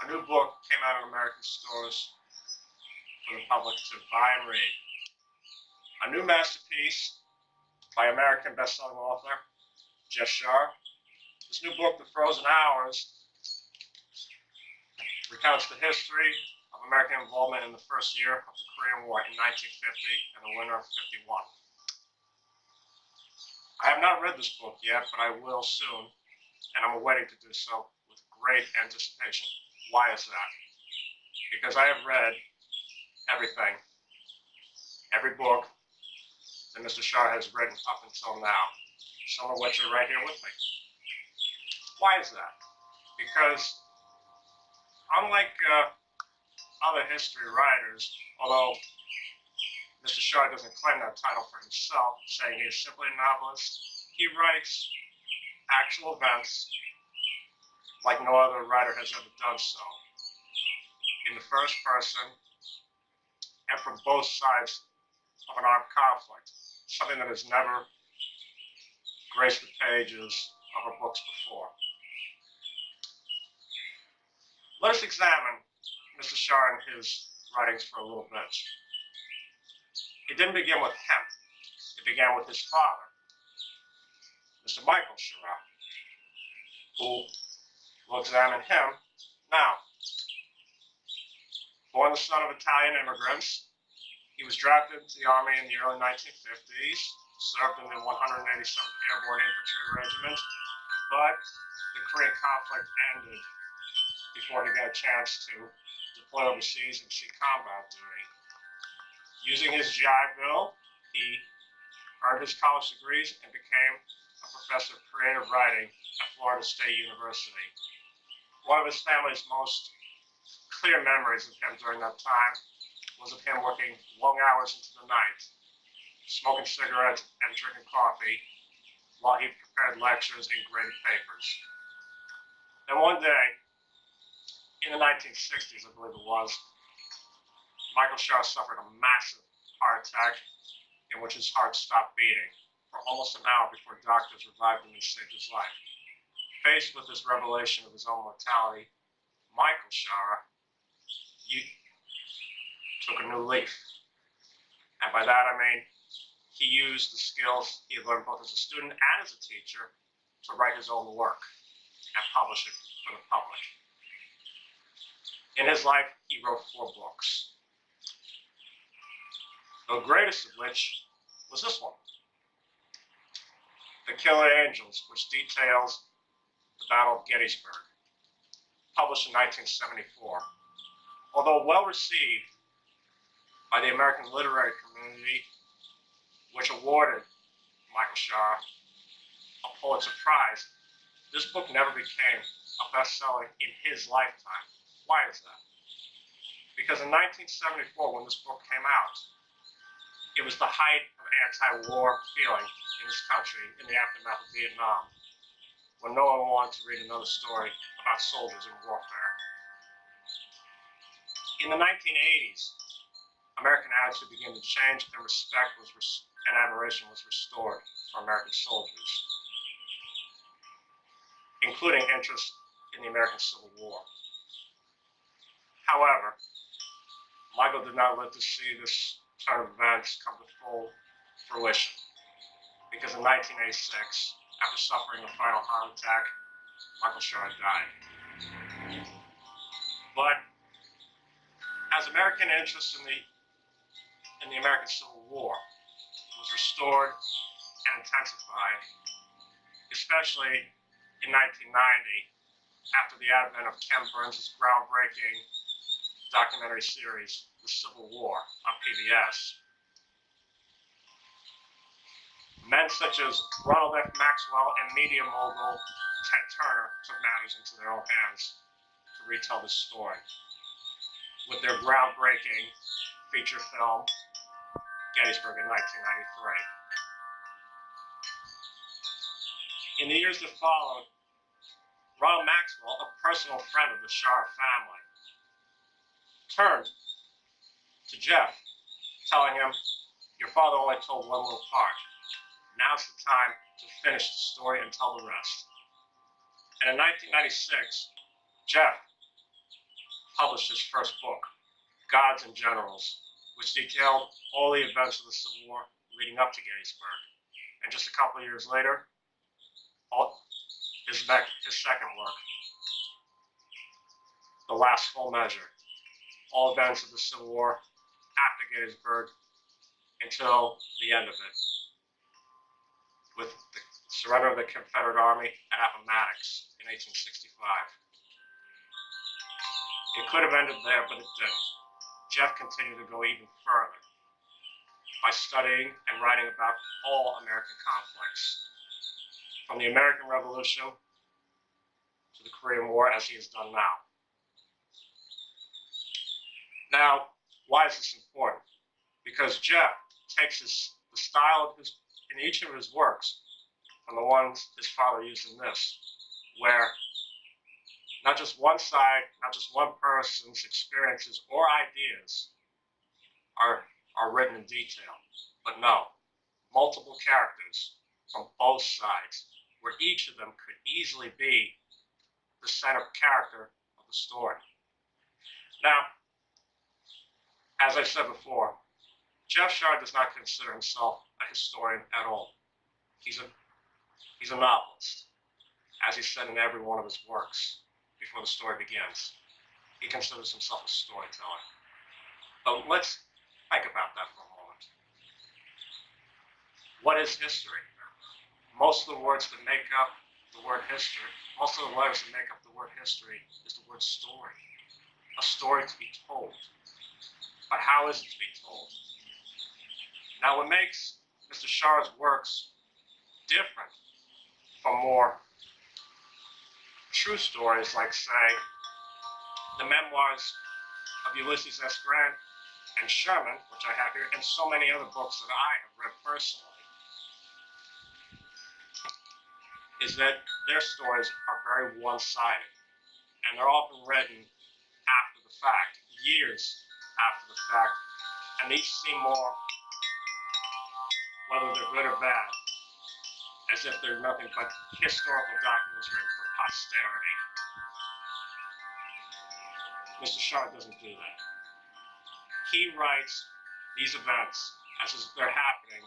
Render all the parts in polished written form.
A new book came out in American stores for the public to buy and read. A new masterpiece by American best-selling author Jeff Shaara. This new book, The Frozen Hours, recounts the history of American involvement in the first year of the Korean War in 1950 and the winter of '51. I have not read this book yet, but I will soon, and I'm waiting to do so with great anticipation. Why is that? Because I have read everything, every book that Mr. Shaara has written up until now, some of which are right here with me. Why is that? Because unlike other history writers, although Mr. Shaara doesn't claim that title for himself, saying he is simply a novelist, he writes actual events like no other writer has ever done so, in the first person and from both sides of an armed conflict, something that has never graced the pages of our books before. Let us examine Mr. Shaara and his writings for a little bit. It didn't begin with him. It began with his father, Mr. Michael Shaara, who will examine him now. Born the son of Italian immigrants, he was drafted into the Army in the early 1950s, served in the 187th Airborne Infantry Regiment, but the Korean conflict ended before he got a chance to deploy overseas and see combat duty. Using his GI Bill, he earned his college degrees and became a professor of creative writing at Florida State University. One of his family's most clear memories of him during that time was of him working long hours into the night, smoking cigarettes and drinking coffee while he prepared lectures and graded papers. Then one day, in the 1960s, I believe it was, Michael Shaara suffered a massive heart attack in which his heart stopped beating for almost an hour before doctors revived him and saved his life. Faced with this revelation of his own mortality, Michael Shaara took a new leaf. And by that I mean he used the skills he had learned both as a student and as a teacher to write his own work and publish it for the public. In his life, he wrote 4 books, the greatest of which was this one, The Killer Angels, which details the Battle of Gettysburg, published in 1974. Although well received by the American literary community, which awarded Michael Shaara a Pulitzer Prize, this book never became a bestseller in his lifetime. Why is that? Because in 1974, when this book came out, it was the height of anti-war feeling in this country in the aftermath of Vietnam, when no one wanted to read another story about soldiers in warfare. In the 1980s, American attitude began to change and respect and admiration was restored for American soldiers, including interest in the American Civil War. However, Michael did not live to see this turn of events come to full fruition, because in 1986, after suffering a final heart attack, Michael Shaara died. But as American interest in the American Civil War was restored and intensified, especially in 1990, after the advent of Ken Burns' groundbreaking documentary series, The Civil War, on PBS. Men such as Ronald F. Maxwell and media mogul Ted Turner took matters into their own hands to retell this story with their groundbreaking feature film, Gettysburg, in 1993. In the years that followed, Ronald Maxwell, a personal friend of the Shaara family, turned to Jeff, telling him, "Your father only told one little part. Now's the time to finish the story and tell the rest." And in 1996, Jeff published his first book, Gods and Generals, which detailed all the events of the Civil War leading up to Gettysburg. And just a couple of years later, his second work, The Last Full Measure, all events of the Civil War after Gettysburg until the end of it, with the surrender of the Confederate Army at Appomattox in 1865. It could have ended there, but it didn't. Jeff continued to go even further by studying and writing about all American conflicts, from the American Revolution to the Korean War, as he has done now. Now, why is this important? Because Jeff takes the style of in each of his works from the ones his father used in this, where not just one side, not just one person's experiences or ideas are written in detail, but no, multiple characters from both sides, where each of them could easily be the center character of the story. Now, as I said before, Jeff Shaara does not consider himself a historian at all. He's a novelist, as he said in every one of his works before the story begins. He considers himself a storyteller. But let's think about that for a moment. What is history? Most of the words that make up the word history, most of the letters that make up the word history is the word story. A story to be told. But how is it to be told? Now, what makes Mr. Shaara's works different from more true stories like, say, the memoirs of Ulysses S. Grant and Sherman, which I have here, and so many other books that I have read personally, is that their stories are very one-sided, and they're often written after the fact, years after the fact, and these seem more, whether they're good or bad, as if they're nothing but historical documents written for posterity. Mr. Shaara doesn't do that. He writes these events as if they're happening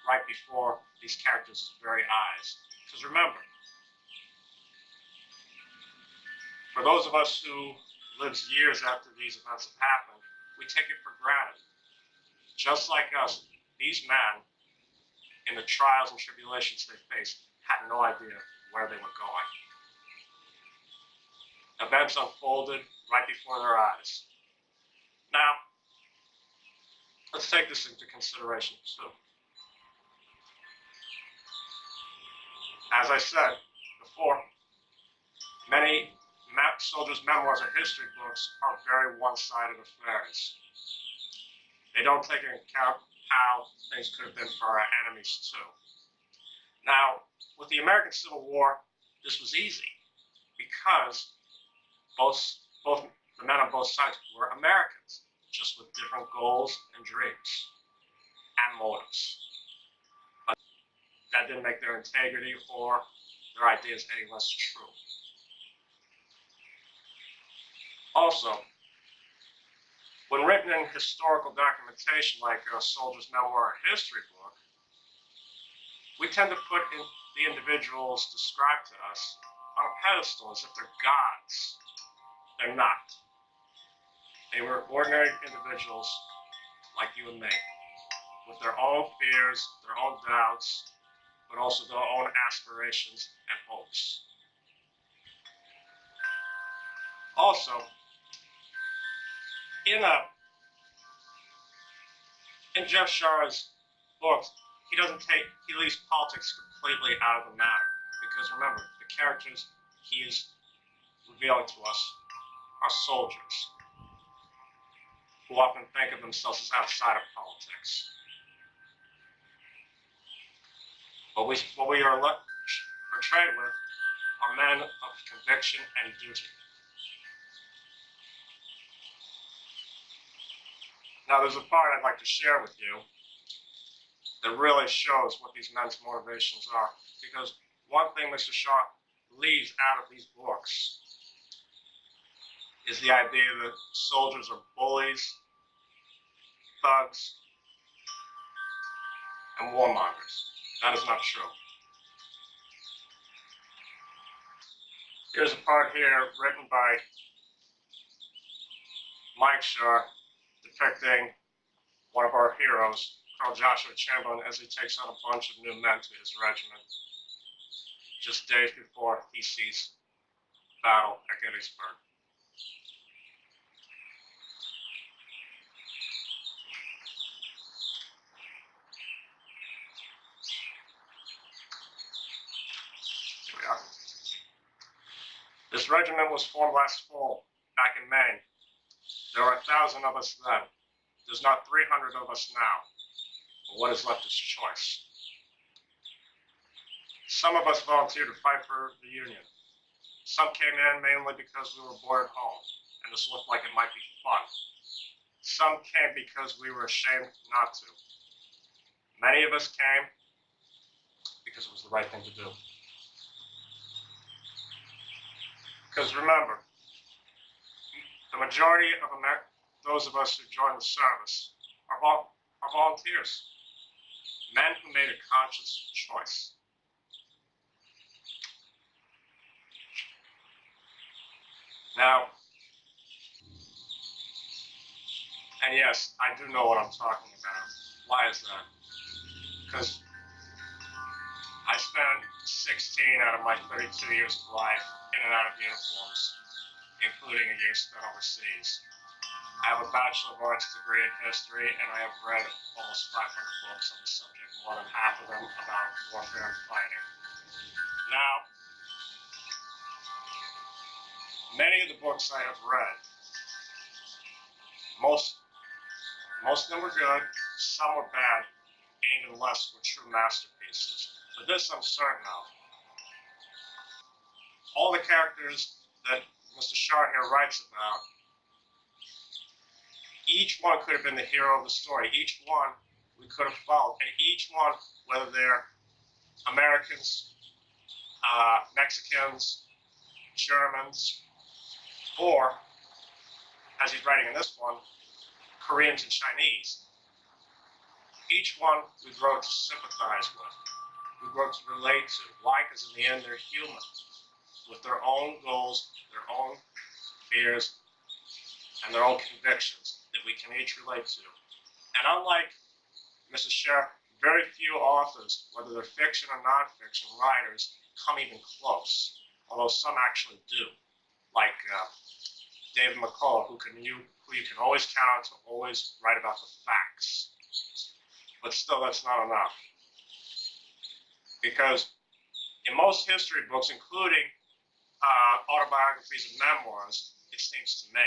right before these characters' very eyes. Because remember, for those of us who lives years after these events have happened, we take it for granted. Just like us, these men, in the trials and tribulations they faced, had no idea where they were going. Events unfolded right before their eyes. Now, let's take this into consideration too. As I said before, many soldiers' memoirs or history books are very one-sided affairs. They don't take into account how things could have been for our enemies too. Now, with the American Civil War, this was easy because both the men on both sides were Americans, just with different goals and dreams and motives. But that didn't make their integrity or their ideas any less true. Also, when written in historical documentation like a soldier's memoir or history book, we tend to put in the individuals described to us on a pedestal as if they're gods. They're not. They were ordinary individuals like you and me, with their own fears, their own doubts, but also their own aspirations and hopes. Also, in Jeff Shaara's books, he leaves politics completely out of the matter. Because remember, the characters he is revealing to us are soldiers who often think of themselves as outside of politics. What we are portrayed with are men of conviction and duty. Now, there's a part I'd like to share with you that really shows what these men's motivations are. Because one thing Mr. Shaara leaves out of these books is the idea that soldiers are bullies, thugs, and warmongers. That is not true. Here's a part here written by Mike Shaara depicting one of our heroes, Colonel Joshua Chamberlain, as he takes on a bunch of new men to his regiment just days before he sees battle at Gettysburg. Here we are. This regiment was formed last fall, back in Maine. There were 1,000 of us then. There's not 300 of us now. But what is left is choice. Some of us volunteered to fight for the Union. Some came in mainly because we were bored at home, and this looked like it might be fun. Some came because we were ashamed not to. Many of us came because it was the right thing to do. Because remember, the majority of those of us who joined the service are volunteers, men who made a conscious choice. Now, and yes, I do know what I'm talking about. Why is that? Because I spent 16 out of my 32 years of life in and out of uniforms, including a year spent overseas. I have a Bachelor of Arts degree in history, and I have read almost 500 books on the subject, more than half of them about warfare and fighting. Now, many of the books I have read, most of them were good, some were bad, and even less were true masterpieces. But this I'm certain of. All the characters that Mr. Shaara here writes about, each one could have been the hero of the story. Each one we could have followed. And each one, whether they're Americans, Mexicans, Germans, or, as he's writing in this one, Koreans and Chinese, each one we grow to sympathize with. We grow to relate to. Why? Because in the end, they're human, with their own goals, their own fears, and their own convictions that we can each relate to. And unlike Mrs. Shaara, very few authors, whether they're fiction or nonfiction writers, come even close, although some actually do, like David McCullough, who you can always count on to always write about the facts. But still, that's not enough. Because in most history books, including autobiographies and memoirs, it seems to me,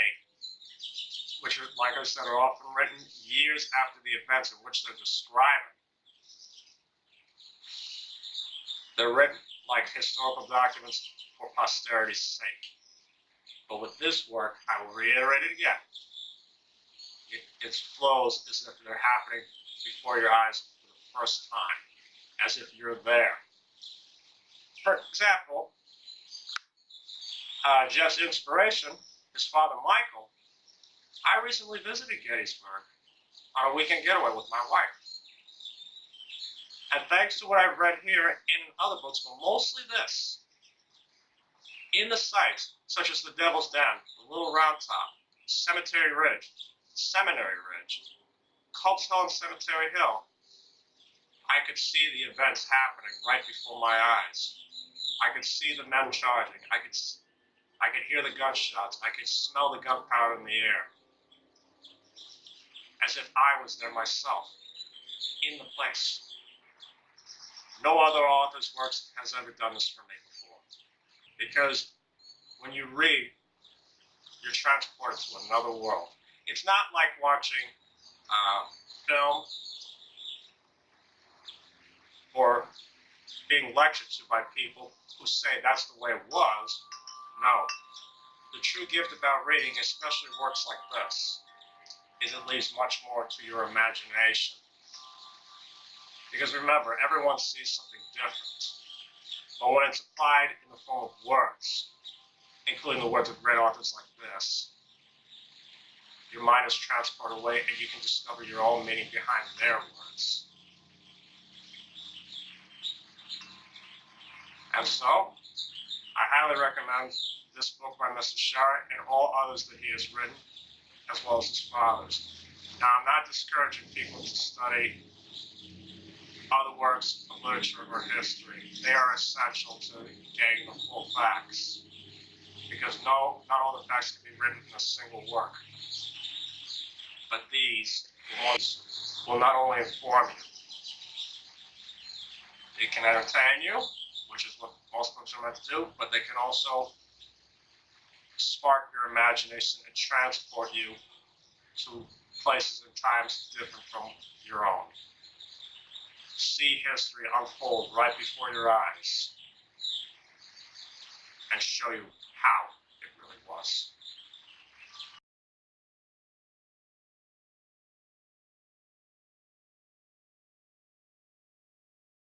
which, like I said, are often written years after the events in which they're describing. They're written like historical documents for posterity's sake. But with this work, I will reiterate it again. It flows as if they're happening before your eyes for the first time, as if you're there. For example, Jeff's inspiration, his father Michael, I recently visited Gettysburg on a weekend getaway with my wife. And thanks to what I've read here and in other books, but mostly this, in the sites such as the Devil's Den, the Little Round Top, Cemetery Ridge, Seminary Ridge, Culp's Hill and Cemetery Hill, I could see the events happening right before my eyes. I could see the men charging. I could hear the gunshots. I could smell the gunpowder in the air, as if I was there myself, in the place. No other author's works has ever done this for me before. Because when you read, you're transported to another world. It's not like watching film or being lectured to by people who say that's the way it was. No. The true gift about reading, especially works like this, is it leaves much more to your imagination. Because remember, everyone sees something different. But when it's applied in the form of words, including the words of great authors like this, your mind is transported away and you can discover your own meaning behind their words. And so, I highly recommend this book by Mr. Shaara and all others that he has written, as well as his father's. Now, I'm not discouraging people to study other works of literature or history. They are essential to getting the full facts, because not all the facts can be written in a single work. But these ones will not only inform you, they can entertain you, which is what most books are meant to do, but they can also spark your imagination and transport you to places and times different from your own. See history unfold right before your eyes and show you how it really was.